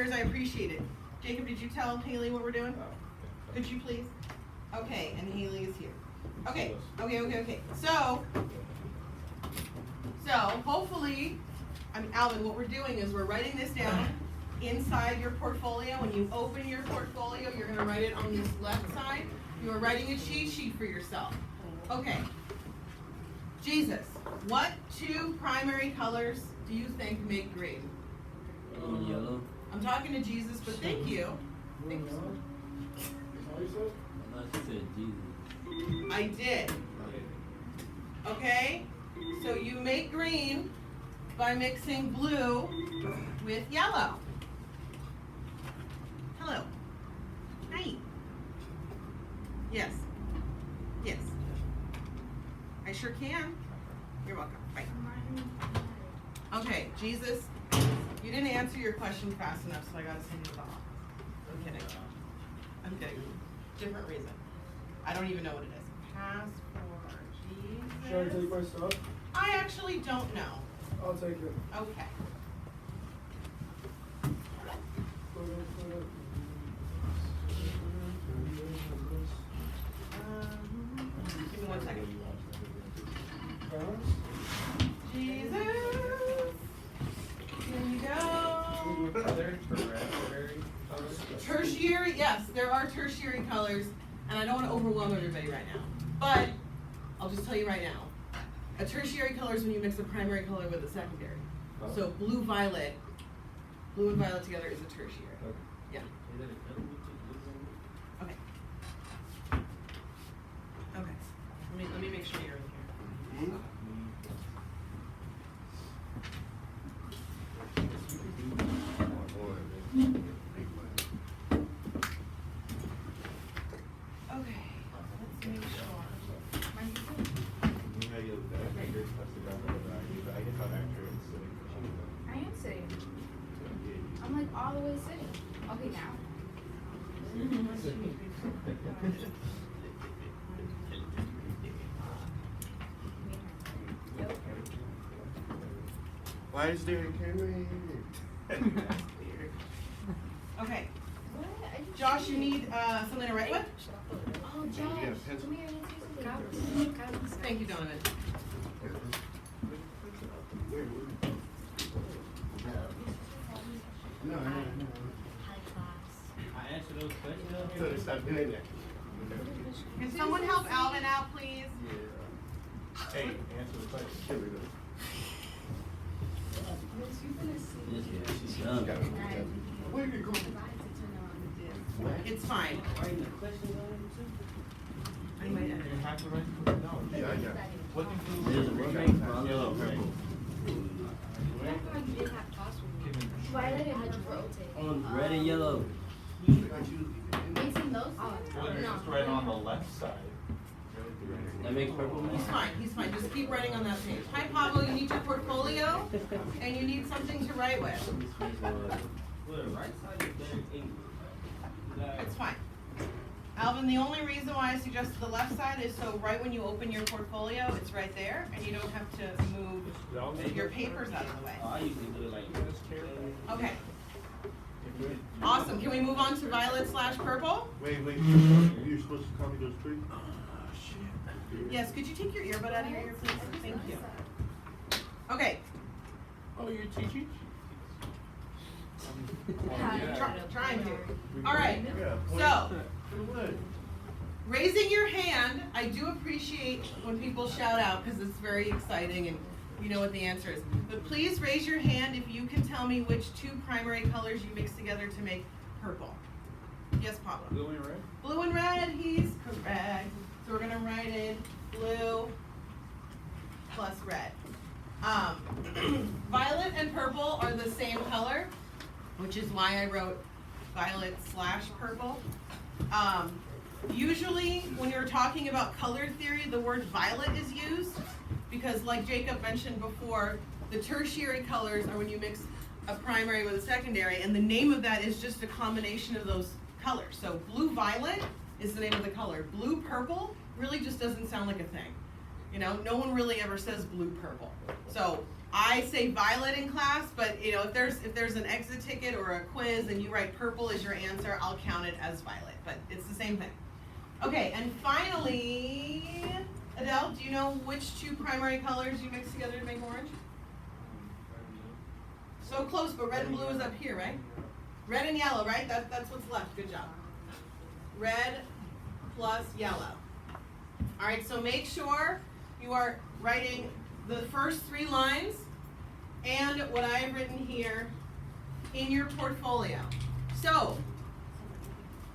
volunteers, I appreciate it. Jacob, did you tell Haley what we're doing? Could you please? Okay, and Haley is here. Okay. So hopefully, Alvin, what we're doing is we're writing this down inside your portfolio. When you open your portfolio, you're gonna write it on this left side. You are writing a cheat sheet for yourself. Okay. Jesus, what two primary colors do you think make green? Yellow. I'm talking to Jesus, but thank you. Thank you so much. I thought you said Jesus. I did. Okay? So you make green by mixing blue with yellow. Hello. Hi. Yes. Yes. I sure can. You're welcome. Bye. Okay, Jesus, you didn't answer your question fast enough, so I gotta send you off. I'm kidding. I'm kidding. Different reason. I don't even know what it is. Pass for Jesus. Should I take my stuff? I actually don't know. I'll take it. Okay. Give me 1 second. Jesus. Here you go. Are there tertiary colors? Tertiary, yes, there are tertiary colors, and I don't want to overwhelm everybody right now. But I'll just tell you right now. A tertiary color is when you mix a primary color with a secondary. So blue and violet together is a tertiary. Yeah. Okay. Okay. Let me make sure you're in here. Okay. Let's make sure. I am sitting. I'm like all the way sitting. Okay, now. Why is there a camera here? Okay. What? I just- Josh, you need something to write with? Oh, Josh. Yeah, pencil. Come here and say something. Thank you, Donovan. No. I answered those questions. So they stop doing that. Can someone help Alvin out, please? Hey, answer the question. Here we go. Yes, yeah, she's done. Where you going? It's fine. I might You edit. have to write it down. Yeah, I got it. What did There's a you roommate from Yellow, purple. right? That's why you didn't have toss with me. Violet and had you rotate. On red and yellow. Mixing those? Well, you're just right on the left side. That makes purple. He's fine, he's fine. Just keep writing on that page. Hi, Pablo, you need your portfolio and you need something to write with. Well, the right side is very ink. It's fine. Alvin, the only reason why I suggested the left side is so right when you open your portfolio, it's right there and you don't have to move your papers out of the way. I usually do it like this. Okay. Awesome. Can we move on to violet/purple? Wait. You're supposed to call me those three? Yes, could you take your earbud out of your ear, please? Thank you. Okay. Oh, you're teaching? Trying to. All right. Yeah. So, For what? raising your hand, I do appreciate when people shout out because it's very exciting and you know what the answer is. But please raise your hand if you can tell me which two primary colors you mix together to make purple. Yes, Pablo. Blue and red? Blue and red, he's correct. So we're gonna write in blue plus red. Violet and purple are the same color, which is why I wrote violet/purple. Usually, when you're talking about color theory, the word violet is used because, like Jacob mentioned before, the tertiary colors are when you mix a primary with a secondary, and the name of that is just a combination of those colors. So blue-violet is the name of the color. Blue-purple really just doesn't sound like a thing. You know, no one really ever says blue-purple. So I say violet in class, but you know, if there's an exit ticket or a quiz and you write purple as your answer, I'll count it as violet, but it's the same thing. Okay, and finally, Adele, do you know which two primary colors you mix together to make orange? So close, but red and blue is up here, right? Red and yellow, right? That's what's left. Good job. Red plus yellow. All right, so make sure you are writing the first 3 lines and what I've written here in your portfolio. So,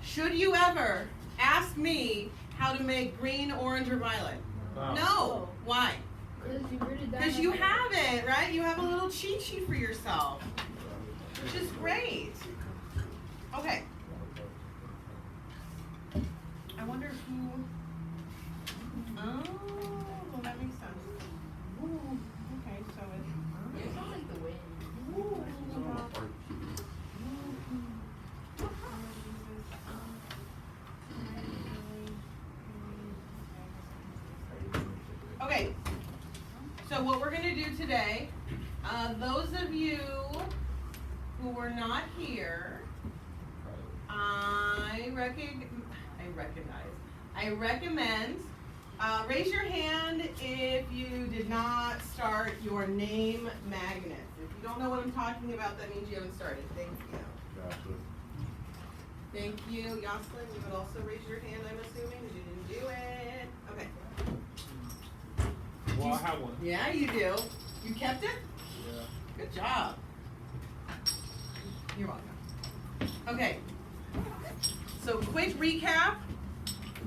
should you ever ask me how to make green, orange, or violet? No. Why? Because you have it, right? You have a little cheat sheet for yourself, which is great. Okay. I wonder who. Oh, well, that makes sense. Ooh, okay, so it's. It sounds like the wind. Okay, so what we're gonna do today, those of you who were not here, I recommend, raise your hand if you did not start your name magnet. If you don't know what I'm talking about, that means you haven't started. Thank you. Gotcha. Thank you, Yoselin. You would also raise your hand, I'm assuming, because you didn't do it. Okay. Well, I have one. Yeah, you do. You kept it? Yeah. Good job. You're welcome. Okay. So quick recap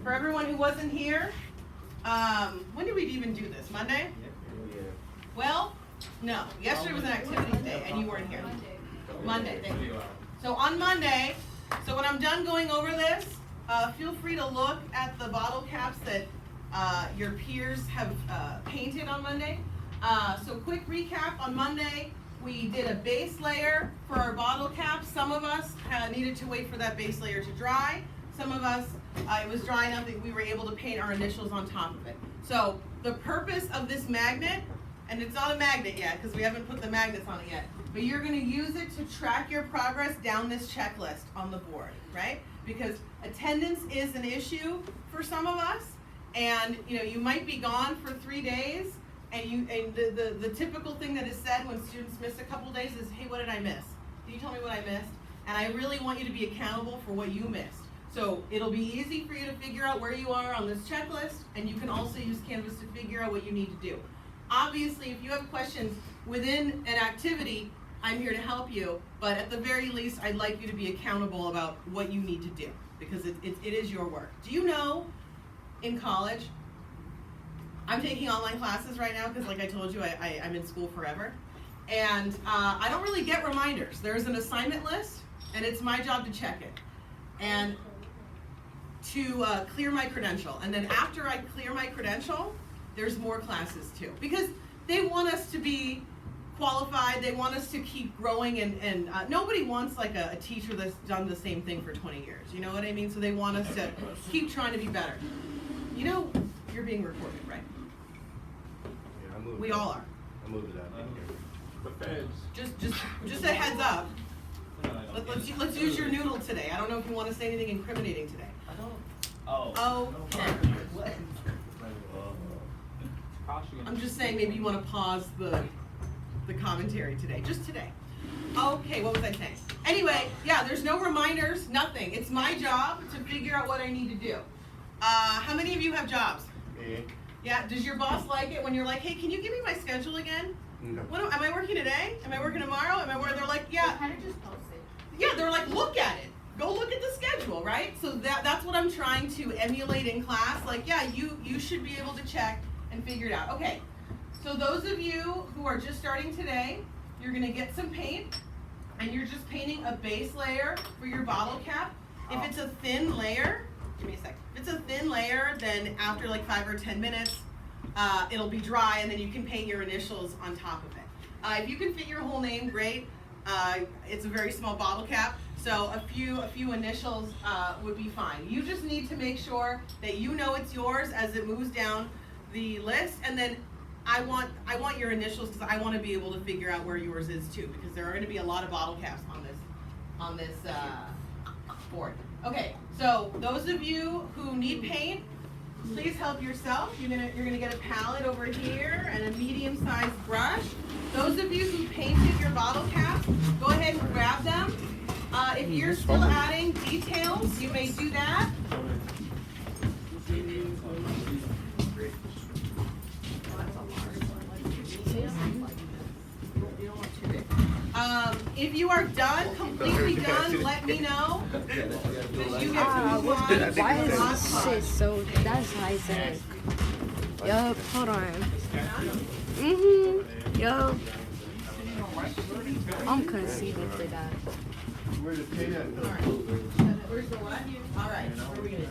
for everyone who wasn't here. When did we even do this? Monday? Well, no. Yesterday was an activities day and you weren't here. Monday, thank you. So on Monday, so when I'm done going over this, feel free to look at the bottle caps that your peers have painted on Monday. So quick recap, on Monday, we did a base layer for our bottle caps. Some of us needed to wait for that base layer to dry. Some of us, it was dry enough that we were able to paint our initials on top of it. So the purpose of this magnet, and it's not a magnet yet because we haven't put the magnets on it yet, but you're gonna use it to track your progress down this checklist on the board, right? Because attendance is an issue for some of us, and you know, you might be gone for 3 days, and the typical thing that is said when students miss a couple days is, hey, what did I miss? Can you tell me what I missed? And I really want you to be accountable for what you missed. So it'll be easy for you to figure out where you are on this checklist, and you can also use Canvas to figure out what you need to do. Obviously, if you have questions within an activity, I'm here to help you, but at the very least, I'd like you to be accountable about what you need to do, because it is your work. Do you know, in college, I'm taking online classes right now, because like I told you, I'm in school forever, and I don't really get reminders. There's an assignment list, and it's my job to check it, and to clear my credential. And then after I clear my credential, there's more classes too, because they want us to be qualified, they want us to keep growing, and nobody wants like a teacher that's done the same thing for 20 years, you know what I mean? So they want us to keep trying to be better. You know, you're being recorded, right? Yeah, I moved. We all are. I moved it out. The feds. Just a heads up. Let's use your noodle today. I don't know if you want to say anything incriminating today. Oh. Okay. Kashi. I'm just saying maybe you want to pause the commentary today, just today. Okay, what was I saying? Anyway, yeah, there's no reminders, nothing. It's my job to figure out what I need to do. How many of you have jobs? Me? Yeah, does your boss like it when you're like, hey, can you give me my schedule again? No. Am I working today? Am I working tomorrow? They're like, yeah. Kind of just post it. Yeah, they're like, look at it. Go look at the schedule, right? So that's what I'm trying to emulate in class. Like, yeah, you should be able to check and figure it out. Okay, so those of you who are just starting today, you're gonna get some paint, and you're just painting a base layer for your bottle cap. If it's a thin layer, give me a sec. If it's a thin layer, then after like 5 or 10 minutes, it'll be dry, and then you can paint your initials on top of it. If you can fit your whole name, great. It's a very small bottle cap, so a few initials would be fine. You just need to make sure that you know it's yours as it moves down the list, and then I want your initials because I want to be able to figure out where yours is too, because there are going to be a lot of bottle caps on this board. Okay, so those of you who need paint, please help yourself. You're gonna get a palette over here and a medium-sized brush. Those of you who painted your bottle caps, go ahead and grab them. If you're still adding details, you may do that. If you are done, completely done, let me know. Because you get to move on. Why is this so? That's Isaac. Yup, hold on. Yup. I'm conceding for that. Where's the paint at? Alright. Where's the what? Alright, what are we gonna do?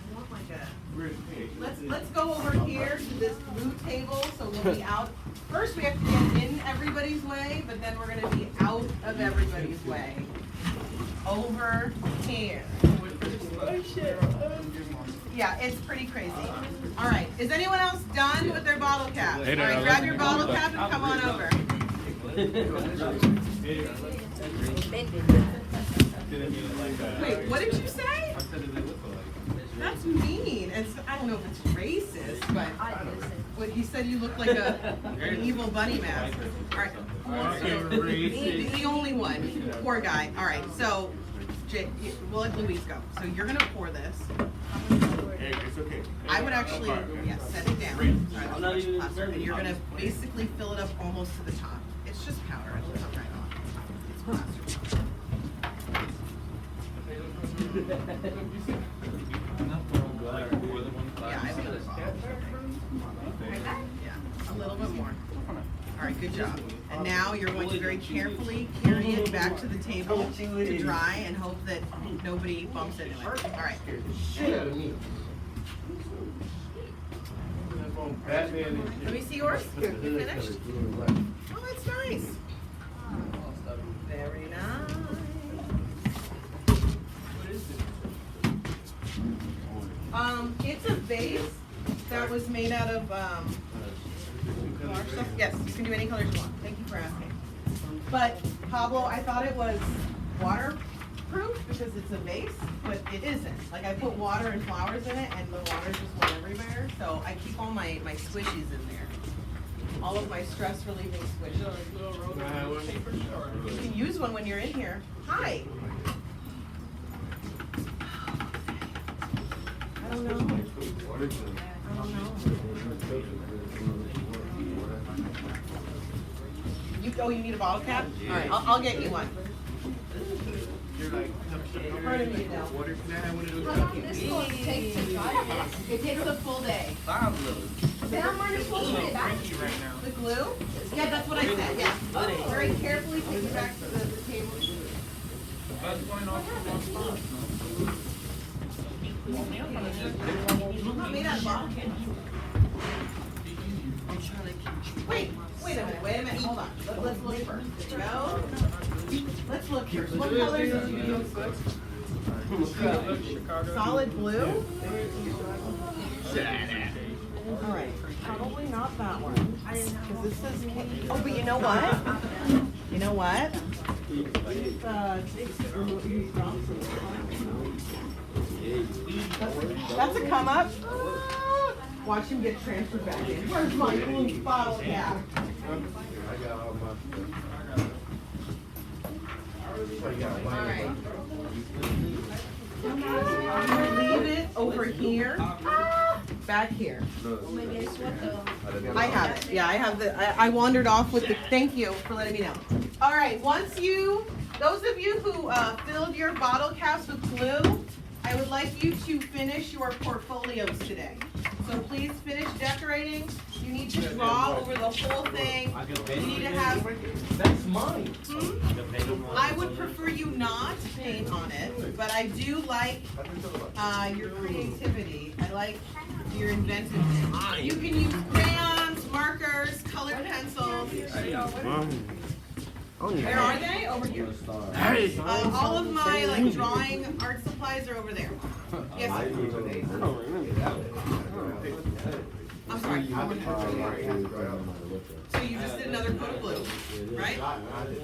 I want like a. Where's the paint? Let's go over here to this blue table, so we'll be out. First, we have to get in everybody's way, but then we're gonna be out of everybody's way. Over here. Yeah, it's pretty crazy. All right, is anyone else done with their bottle cap? All right, grab your bottle cap and come on over. Wait, what did you say? That's mean. I don't know if it's racist, but what he said you look like an evil bunny mask. All right, the only one. Poor guy. All right, so we'll let Louise go. So you're gonna pour this. Hey, it's okay. I would actually, set it down. Sorry, that's a bunch of plaster. And you're gonna basically fill it up almost to the top. It's just powder. It'll come right off. It's plaster. Yeah, I think it's yeah, a little bit more. All right, good job. And now you're going to very carefully carry it back to the table to dry and hope that nobody bumps into it. All right. Shit out of me. Let me see yours. You finished? Oh, that's nice. Very nice. It's a vase that was made out of flower stuff. Yes, you can do any colors you want. Thank you for asking. But Pablo, I thought it was waterproof because it's a vase, but it isn't. Like I put water and flowers in it, and the water just went everywhere. So I keep all my squishies in there. All of my stress relieving squishies. You can use one when you're in here. Hi. I don't know. I don't know. You need a bottle cap? All right, I'll get you one. Pardon me now. How long does this take to dry this? It takes a full day. Then I'm already supposed to put it back. The glue? Yeah, that's what I said, yeah. Very carefully take it back to the table. Not made out of bottle caps. Wait a minute, hold on. Let's look first. Go. Let's look first. What colors did you use? Solid blue? All right, probably not that one. Because this says, oh, but you know what? You know what? That's a come up. Watch him get transferred back in. Where's my blue bottle cap? I got all my. All right. I'm gonna leave it over here, back here. I have it. Yeah, I have I wandered off with the. Thank you for letting me know. All right. Those of you who filled your bottle caps with glue, I would like you to finish your portfolios today. So please finish decorating. You need to draw over the whole thing. You need to have. That's mine. I would prefer you not paint on it, but I do like your creativity. I like your inventiveness. You can use crayons, markers, colored pencils. Where are they? Over here. All of my drawing art supplies are over there. Yes. I'm sorry. I was So you just did another coat of blue, right? I just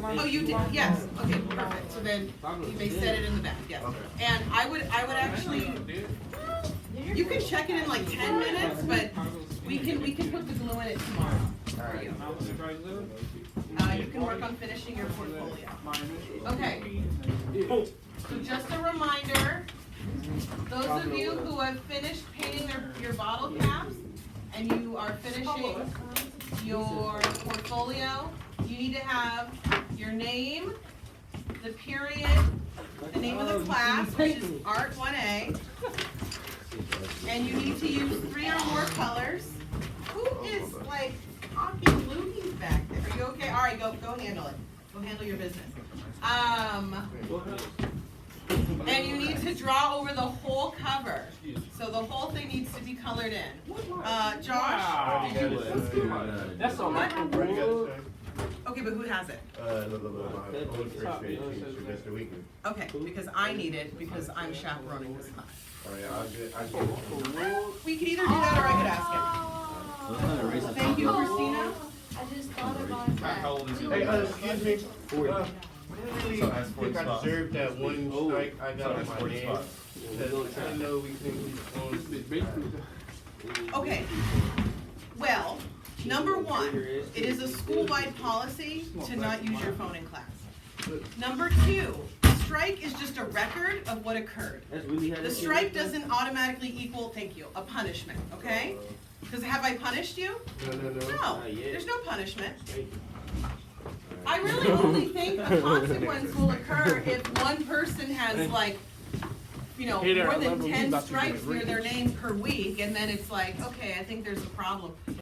Oh, you did, yes, okay, perfect, so then you may set it in the back, yes. And I would actually, you can check it in like 10 minutes, but we can put the glue in it tomorrow for you. You can work on finishing your portfolio. Okay, so just a reminder, those of you who have finished painting your bottle caps and you are finishing your portfolio, you need to have your name, the period, the name of the class, which is Art 1A, and you need to use 3 or more colors. Who is like talking loogies back there? Are you okay? All right, go handle it. Go handle your business. And you need to draw over the whole cover. So the whole thing needs to be colored in. Josh? That's all right. Okay, but who has it? Mr. Weekman. Okay, because I need it because I'm chaperoning this class. Oh, yeah, I'll get it. We could either do that or I could ask him. Thank you, Christina. I just thought about that. Hey, excuse me. I really think I deserve that one strike I got on my name. Because I know we can. Okay. Well, number 1, it is a school-wide policy to not use your phone in class. Number 2, strike is just a record of what occurred. The strike doesn't automatically equal, thank you, a punishment, okay? Because have I punished you? No. No, there's no punishment. I really only think a consequence will occur if one person has like, more than 10 strikes near their name per week, and then it's like, okay, I think there's a problem.